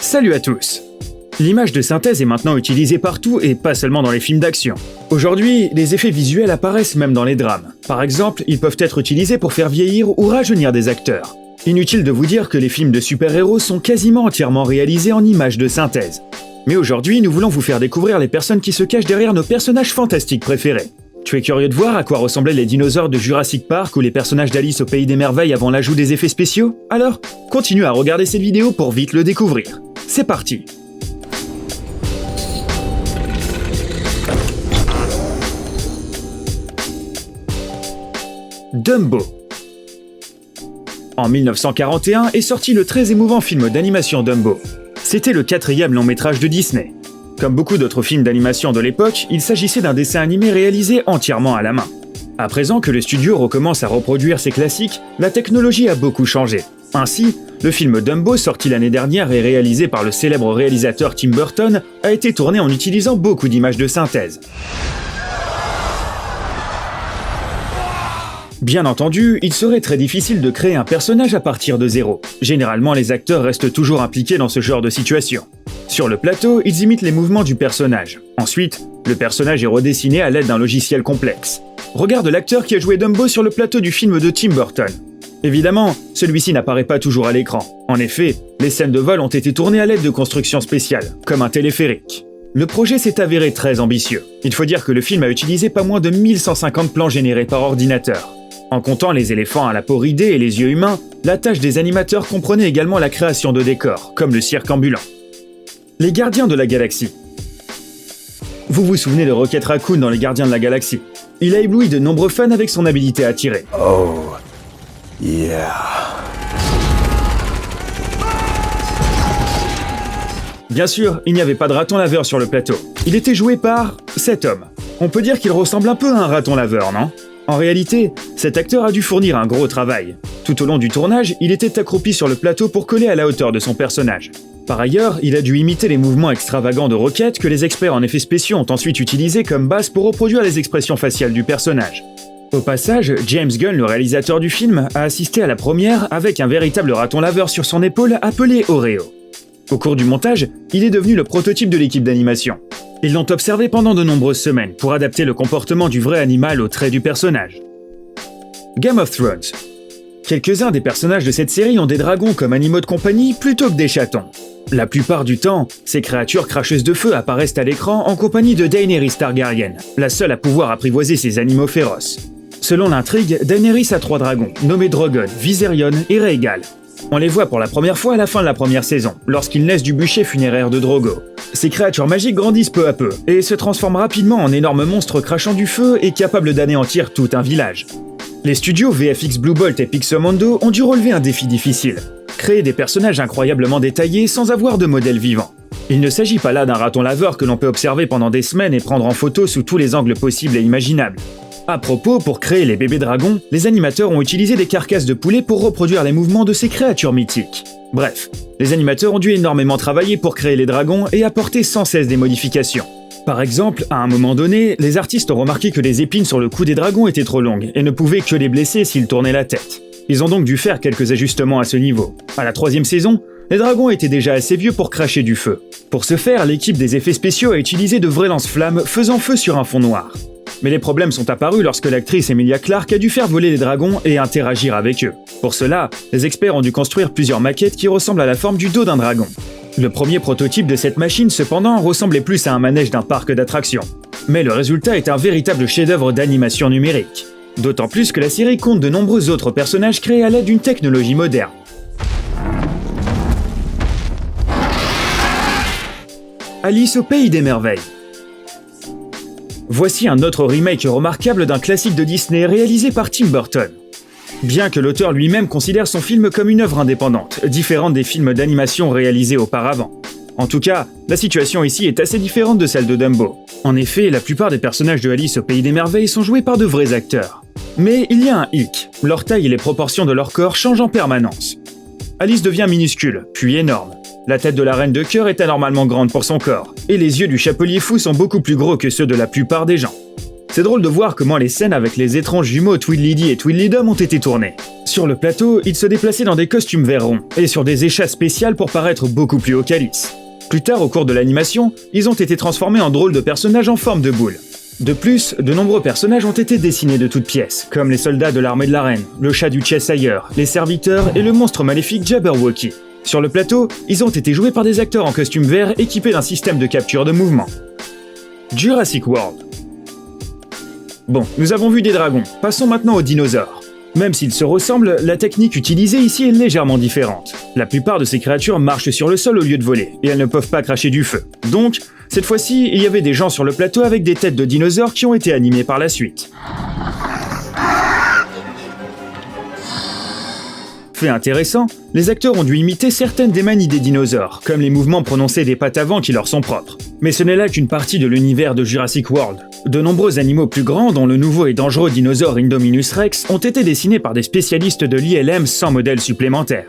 Salut à tous! L'image de synthèse est maintenant utilisée partout et pas seulement dans les films d'action. Aujourd'hui, les effets visuels apparaissent même dans les drames. Par exemple, ils peuvent être utilisés pour faire vieillir ou rajeunir des acteurs. Inutile de vous dire que les films de super-héros sont quasiment entièrement réalisés en images de synthèse. Mais aujourd'hui, nous voulons vous faire découvrir les personnes qui se cachent derrière nos personnages fantastiques préférés. Tu es curieux de voir à quoi ressemblaient les dinosaures de Jurassic Park ou les personnages d'Alice au Pays des Merveilles avant l'ajout des effets spéciaux? Alors, continue à regarder cette vidéo pour vite le découvrir. C'est parti! Dumbo. En 1941 est sorti le très émouvant film d'animation Dumbo. C'était le 4e long métrage de Disney. Comme beaucoup d'autres films d'animation de l'époque, il s'agissait d'un dessin animé réalisé entièrement à la main. À présent que le studio recommence à reproduire ses classiques, la technologie a beaucoup changé. Ainsi, le film Dumbo, sorti l'année dernière et réalisé par le célèbre réalisateur Tim Burton, a été tourné en utilisant beaucoup d'images de synthèse. Bien entendu, il serait très difficile de créer un personnage à partir de zéro. Généralement, les acteurs restent toujours impliqués dans ce genre de situation. Sur le plateau, ils imitent les mouvements du personnage. Ensuite, le personnage est redessiné à l'aide d'un logiciel complexe. Regarde l'acteur qui a joué Dumbo sur le plateau du film de Tim Burton. Évidemment, celui-ci n'apparaît pas toujours à l'écran. En effet, les scènes de vol ont été tournées à l'aide de constructions spéciales, comme un téléphérique. Le projet s'est avéré très ambitieux. Il faut dire que le film a utilisé pas moins de 1150 plans générés par ordinateur. En comptant les éléphants à la peau ridée et les yeux humains, la tâche des animateurs comprenait également la création de décors, comme le cirque ambulant. Les Gardiens de la Galaxie. Vous vous souvenez de Rocket Raccoon dans Les Gardiens de la Galaxie? Il a ébloui de nombreux fans avec son habilité à tirer. Oh, yeah. Bien sûr, il n'y avait pas de raton laveur sur le plateau. Il était joué par cet homme. On peut dire qu'il ressemble un peu à un raton laveur, non? En réalité, cet acteur a dû fournir un gros travail. Tout au long du tournage, il était accroupi sur le plateau pour coller à la hauteur de son personnage. Par ailleurs, il a dû imiter les mouvements extravagants de Rocket que les experts en effets spéciaux ont ensuite utilisés comme base pour reproduire les expressions faciales du personnage. Au passage, James Gunn, le réalisateur du film, a assisté à la première avec un véritable raton laveur sur son épaule appelé Oreo. Au cours du montage, il est devenu le prototype de l'équipe d'animation. Ils l'ont observé pendant de nombreuses semaines pour adapter le comportement du vrai animal aux traits du personnage. Game of Thrones. Quelques-uns des personnages de cette série ont des dragons comme animaux de compagnie plutôt que des chatons. La plupart du temps, ces créatures cracheuses de feu apparaissent à l'écran en compagnie de Daenerys Targaryen, la seule à pouvoir apprivoiser ces animaux féroces. Selon l'intrigue, Daenerys a 3 dragons, nommés Drogon, Viserion et Rhaegal. On les voit pour la première fois à la fin de la première saison, lorsqu'ils naissent du bûcher funéraire de Drogo. Ces créatures magiques grandissent peu à peu, et se transforment rapidement en énormes monstres crachant du feu et capables d'anéantir tout un village. Les studios VFX Blue Bolt et Pixomondo ont dû relever un défi difficile. Créer des personnages incroyablement détaillés sans avoir de modèle vivant. Il ne s'agit pas là d'un raton laveur que l'on peut observer pendant des semaines et prendre en photo sous tous les angles possibles et imaginables. À propos, pour créer les bébés dragons, les animateurs ont utilisé des carcasses de poulet pour reproduire les mouvements de ces créatures mythiques. Bref, les animateurs ont dû énormément travailler pour créer les dragons et apporter sans cesse des modifications. Par exemple, à un moment donné, les artistes ont remarqué que les épines sur le cou des dragons étaient trop longues et ne pouvaient que les blesser s'ils tournaient la tête. Ils ont donc dû faire quelques ajustements à ce niveau. À la 3e saison, les dragons étaient déjà assez vieux pour cracher du feu. Pour ce faire, l'équipe des effets spéciaux a utilisé de vrais lance-flammes faisant feu sur un fond noir. Mais les problèmes sont apparus lorsque l'actrice Emilia Clarke a dû faire voler les dragons et interagir avec eux. Pour cela, les experts ont dû construire plusieurs maquettes qui ressemblent à la forme du dos d'un dragon. Le premier prototype de cette machine, cependant, ressemblait plus à un manège d'un parc d'attractions. Mais le résultat est un véritable chef-d'œuvre d'animation numérique. D'autant plus que la série compte de nombreux autres personnages créés à l'aide d'une technologie moderne. Alice au Pays des Merveilles. Voici un autre remake remarquable d'un classique de Disney réalisé par Tim Burton. Bien que l'auteur lui-même considère son film comme une œuvre indépendante, différente des films d'animation réalisés auparavant. En tout cas, la situation ici est assez différente de celle de Dumbo. En effet, la plupart des personnages de Alice au Pays des Merveilles sont joués par de vrais acteurs. Mais il y a un hic, leur taille et les proportions de leur corps changent en permanence. Alice devient minuscule, puis énorme. La tête de la reine de cœur est anormalement grande pour son corps, et les yeux du chapelier fou sont beaucoup plus gros que ceux de la plupart des gens. C'est drôle de voir comment les scènes avec les étranges jumeaux Tweedledee et Tweedledum ont été tournées. Sur le plateau, ils se déplaçaient dans des costumes verts ronds et sur des échasses spéciales pour paraître beaucoup plus haut calice. Plus tard, au cours de l'animation, ils ont été transformés en drôles de personnages en forme de boule. De plus, de nombreux personnages ont été dessinés de toutes pièces, comme les soldats de l'armée de la reine, le chat du Cheshire, les serviteurs et le monstre maléfique Jabberwocky. Sur le plateau, ils ont été joués par des acteurs en costume vert équipés d'un système de capture de mouvement. Jurassic World. Bon, nous avons vu des dragons, passons maintenant aux dinosaures. Même s'ils se ressemblent, la technique utilisée ici est légèrement différente. La plupart de ces créatures marchent sur le sol au lieu de voler, et elles ne peuvent pas cracher du feu. Donc, cette fois-ci, il y avait des gens sur le plateau avec des têtes de dinosaures qui ont été animés par la suite. Fait intéressant, les acteurs ont dû imiter certaines des manies des dinosaures, comme les mouvements prononcés des pattes avant qui leur sont propres. Mais ce n'est là qu'une partie de l'univers de Jurassic World. De nombreux animaux plus grands, dont le nouveau et dangereux dinosaure Indominus Rex, ont été dessinés par des spécialistes de l'ILM sans modèle supplémentaire.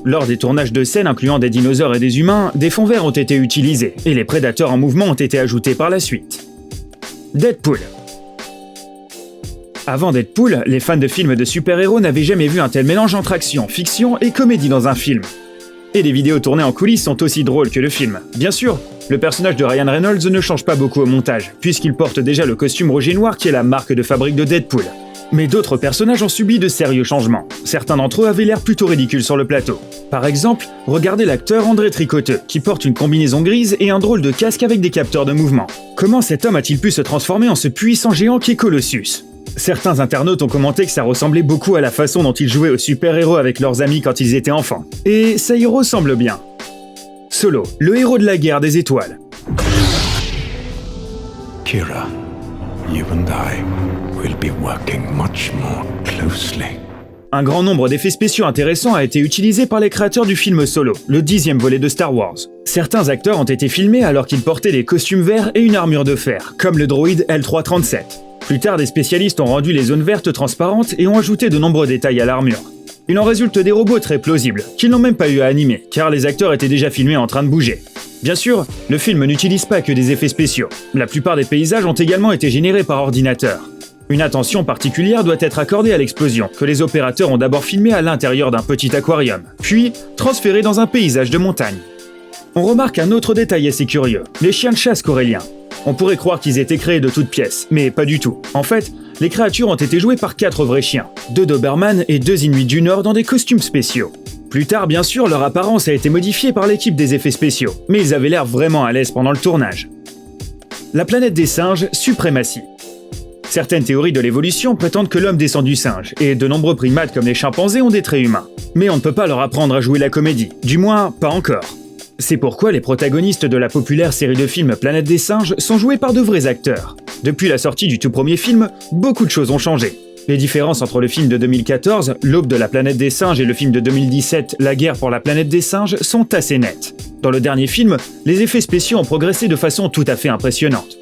Lors des tournages de scènes incluant des dinosaures et des humains, des fonds verts ont été utilisés, et les prédateurs en mouvement ont été ajoutés par la suite. Deadpool. Avant Deadpool, les fans de films de super-héros n'avaient jamais vu un tel mélange entre action, fiction et comédie dans un film. Et les vidéos tournées en coulisses sont aussi drôles que le film. Bien sûr, le personnage de Ryan Reynolds ne change pas beaucoup au montage, puisqu'il porte déjà le costume rouge et noir qui est la marque de fabrique de Deadpool. Mais d'autres personnages ont subi de sérieux changements. Certains d'entre eux avaient l'air plutôt ridicules sur le plateau. Par exemple, regardez l'acteur André Tricoteux, qui porte une combinaison grise et un drôle de casque avec des capteurs de mouvement. Comment cet homme a-t-il pu se transformer en ce puissant géant qu'est Colossus ? Certains internautes ont commenté que ça ressemblait beaucoup à la façon dont ils jouaient aux super-héros avec leurs amis quand ils étaient enfants. Et ça y ressemble bien. Solo, le héros de la guerre des étoiles. Kira, you and I will be working much more closely. Un grand nombre d'effets spéciaux intéressants a été utilisé par les créateurs du film Solo, le 10e volet de Star Wars. Certains acteurs ont été filmés alors qu'ils portaient des costumes verts et une armure de fer, comme le droïde L337. Plus tard, des spécialistes ont rendu les zones vertes transparentes et ont ajouté de nombreux détails à l'armure. Il en résulte des robots très plausibles, qu'ils n'ont même pas eu à animer, car les acteurs étaient déjà filmés en train de bouger. Bien sûr, le film n'utilise pas que des effets spéciaux. La plupart des paysages ont également été générés par ordinateur. Une attention particulière doit être accordée à l'explosion, que les opérateurs ont d'abord filmée à l'intérieur d'un petit aquarium, puis transférée dans un paysage de montagne. On remarque un autre détail assez curieux, les chiens de chasse coréliens. On pourrait croire qu'ils étaient créés de toutes pièces, mais pas du tout. En fait, les créatures ont été jouées par 4 vrais chiens, 2 Doberman et 2 Inuits du Nord dans des costumes spéciaux. Plus tard, bien sûr, leur apparence a été modifiée par l'équipe des effets spéciaux, mais ils avaient l'air vraiment à l'aise pendant le tournage. La planète des singes, suprématie. Certaines théories de l'évolution prétendent que l'homme descend du singe, et de nombreux primates comme les chimpanzés ont des traits humains. Mais on ne peut pas leur apprendre à jouer la comédie, du moins pas encore. C'est pourquoi les protagonistes de la populaire série de films Planète des singes sont joués par de vrais acteurs. Depuis la sortie du tout premier film, beaucoup de choses ont changé. Les différences entre le film de 2014, L'aube de la planète des singes, et le film de 2017, La guerre pour la planète des singes, sont assez nettes. Dans le dernier film, les effets spéciaux ont progressé de façon tout à fait impressionnante.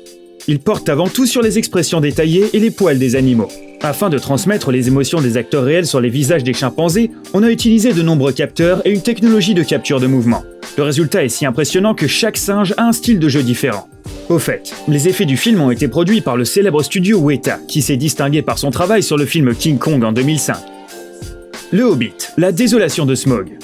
Ils portent avant tout sur les expressions détaillées et les poils des animaux. Afin de transmettre les émotions des acteurs réels sur les visages des chimpanzés, on a utilisé de nombreux capteurs et une technologie de capture de mouvement. Le résultat est si impressionnant que chaque singe a un style de jeu différent. Au fait, les effets du film ont été produits par le célèbre studio Weta, qui s'est distingué par son travail sur le film King Kong en 2005. Le Hobbit, la désolation de Smaug.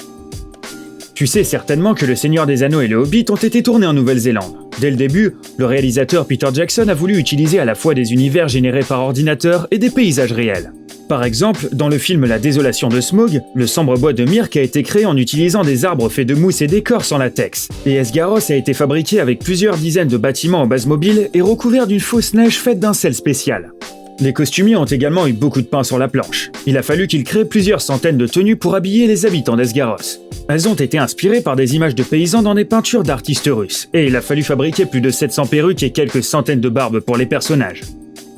Tu sais certainement que Le Seigneur des Anneaux et Le Hobbit ont été tournés en Nouvelle-Zélande. Dès le début, le réalisateur Peter Jackson a voulu utiliser à la fois des univers générés par ordinateur et des paysages réels. Par exemple, dans le film La Désolation de Smaug, le sombre bois de Myrk a été créé en utilisant des arbres faits de mousse et d'écorce en latex, et Esgaros a été fabriqué avec plusieurs dizaines de bâtiments en base mobile et recouvert d'une fausse neige faite d'un sel spécial. Les costumiers ont également eu beaucoup de pain sur la planche. Il a fallu qu'ils créent plusieurs centaines de tenues pour habiller les habitants d'Esgaros. Elles ont été inspirées par des images de paysans dans des peintures d'artistes russes, et il a fallu fabriquer plus de 700 perruques et quelques centaines de barbes pour les personnages.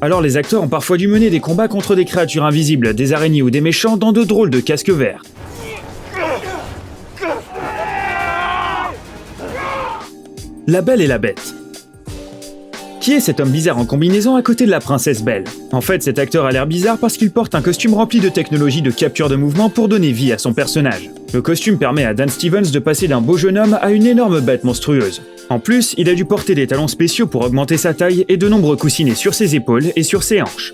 Alors les acteurs ont parfois dû mener des combats contre des créatures invisibles, des araignées ou des méchants dans de drôles de casques verts. La Belle et la Bête. Qui est cet homme bizarre en combinaison à côté de la princesse Belle? En fait, cet acteur a l'air bizarre parce qu'il porte un costume rempli de technologie de capture de mouvement pour donner vie à son personnage. Le costume permet à Dan Stevens de passer d'un beau jeune homme à une énorme bête monstrueuse. En plus, il a dû porter des talons spéciaux pour augmenter sa taille et de nombreux coussinets sur ses épaules et sur ses hanches.